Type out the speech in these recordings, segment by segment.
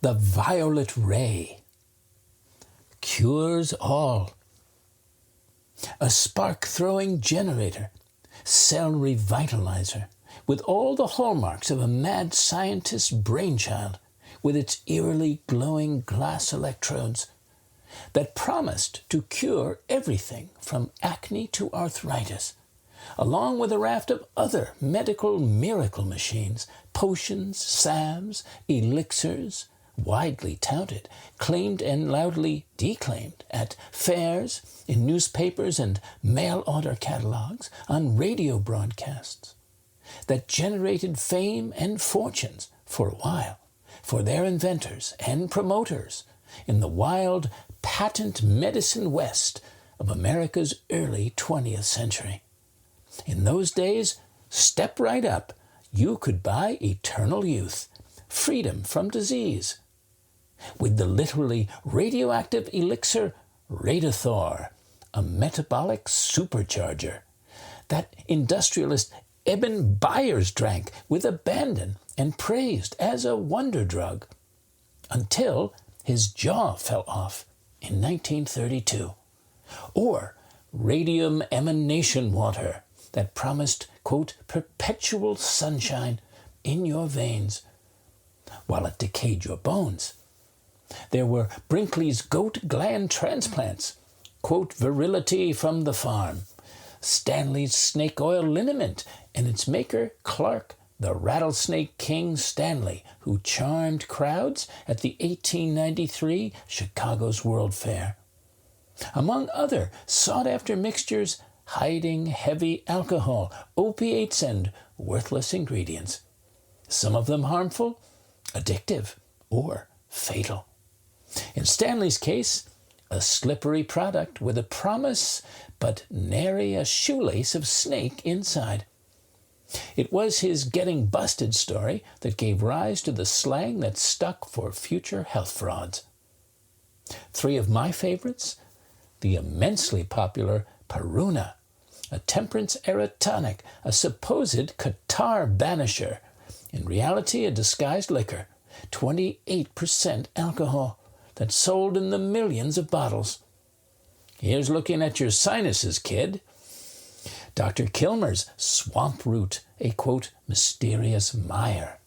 The violet ray cures all. A spark-throwing generator, cell revitalizer, with all the hallmarks of a mad scientist's brainchild, with its eerily glowing glass electrodes, that promised to cure everything from acne to arthritis, along with a raft of other medical miracle machines, potions, salves, elixirs, widely touted, claimed and loudly declaimed at fairs, in newspapers and mail-order catalogs, on radio broadcasts, that generated fame and fortunes for a while for their inventors and promoters in the wild patent medicine west of America's early 20th century. In those days, step right up, you could buy eternal youth, freedom from disease, with the literally radioactive elixir Radithor, a metabolic supercharger, that industrialist Eben Byers drank with abandon and praised as a wonder drug, until his jaw fell off in 1932. Or radium emanation water that promised, quote, perpetual sunshine in your veins, while it decayed your bones. There were Brinkley's goat gland transplants, quote, virility from the farm, Stanley's snake oil liniment, and its maker, Clark, the rattlesnake king Stanley, who charmed crowds at the 1893 Chicago's World Fair. Among other sought-after mixtures, hiding heavy alcohol, opiates, and worthless ingredients, some of them harmful, addictive, or fatal. In Stanley's case, a slippery product with a promise but nary a shoelace of snake inside. It was his getting busted story that gave rise to the slang that stuck for future health frauds. Three of my favorites: the immensely popular Peruna, a temperance-era tonic, a supposed catarrh banisher, in reality a disguised liquor, 28% alcohol, that sold in the millions of bottles. Here's looking at your sinuses, kid. Dr. Kilmer's swamp root, a, quote, mysterious mire,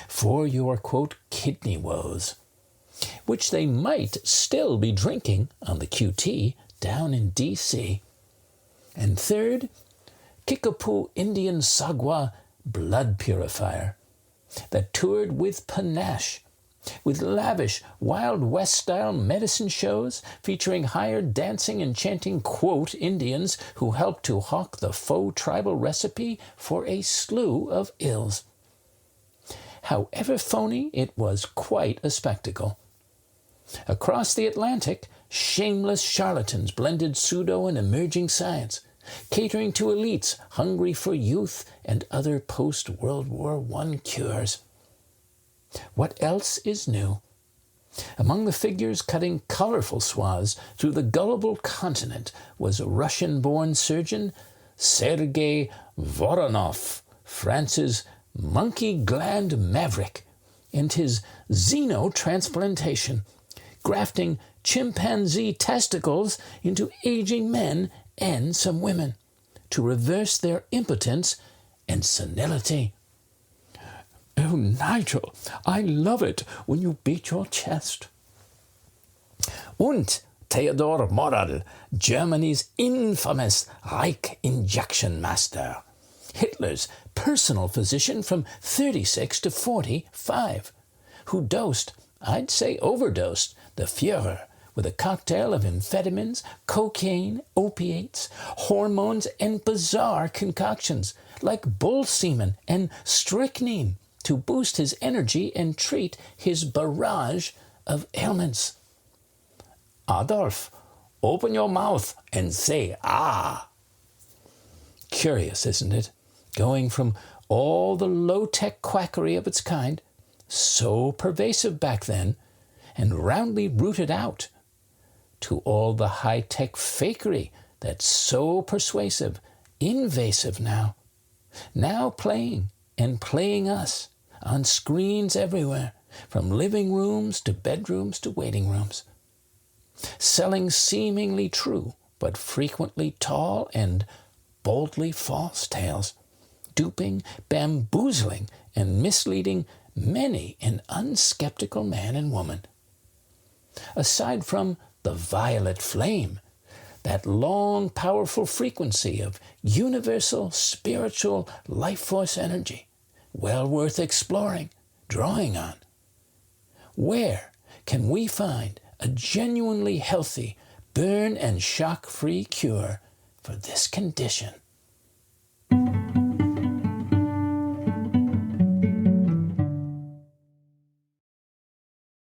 for your, quote, kidney woes, which they might still be drinking on the QT down in D.C. And third, Kickapoo Indian Sagwa blood purifier, that toured with panache, with lavish Wild West-style medicine shows featuring hired dancing and chanting, quote, Indians who helped to hawk the faux tribal recipe for a slew of ills. However phony, it was quite a spectacle. Across the Atlantic, shameless charlatans blended pseudo and emerging science, catering to elites hungry for youth and other post-World War I cures. What else is new? Among the figures cutting colorful swaths through the gullible continent was Russian-born surgeon Sergei Voronov, France's monkey gland maverick, and his xenotransplantation, grafting chimpanzee testicles into aging men and some women to reverse their impotence and senility. Oh, Nigel, I love it when you beat your chest. Und Theodor Moral, Germany's infamous Reich injection master, Hitler's personal physician from 36 to 45, who dosed, I'd say overdosed, the Führer with a cocktail of amphetamines, cocaine, opiates, hormones, and bizarre concoctions like bull semen and strychnine to boost his energy and treat his barrage of ailments. Adolf, open your mouth and say, ah. Curious, isn't it? Going from all the low-tech quackery of its kind, so pervasive back then, and roundly rooted out, to all the high-tech fakery that's so persuasive, invasive now playing and playing us on screens everywhere, from living rooms to bedrooms to waiting rooms, selling seemingly true but frequently tall and boldly false tales, duping, bamboozling, and misleading many an unskeptical man and woman. Aside from the violet flame, that long, powerful frequency of universal, spiritual, life force energy, well worth exploring, drawing on. Where can we find a genuinely healthy, burn and shock-free cure for this condition?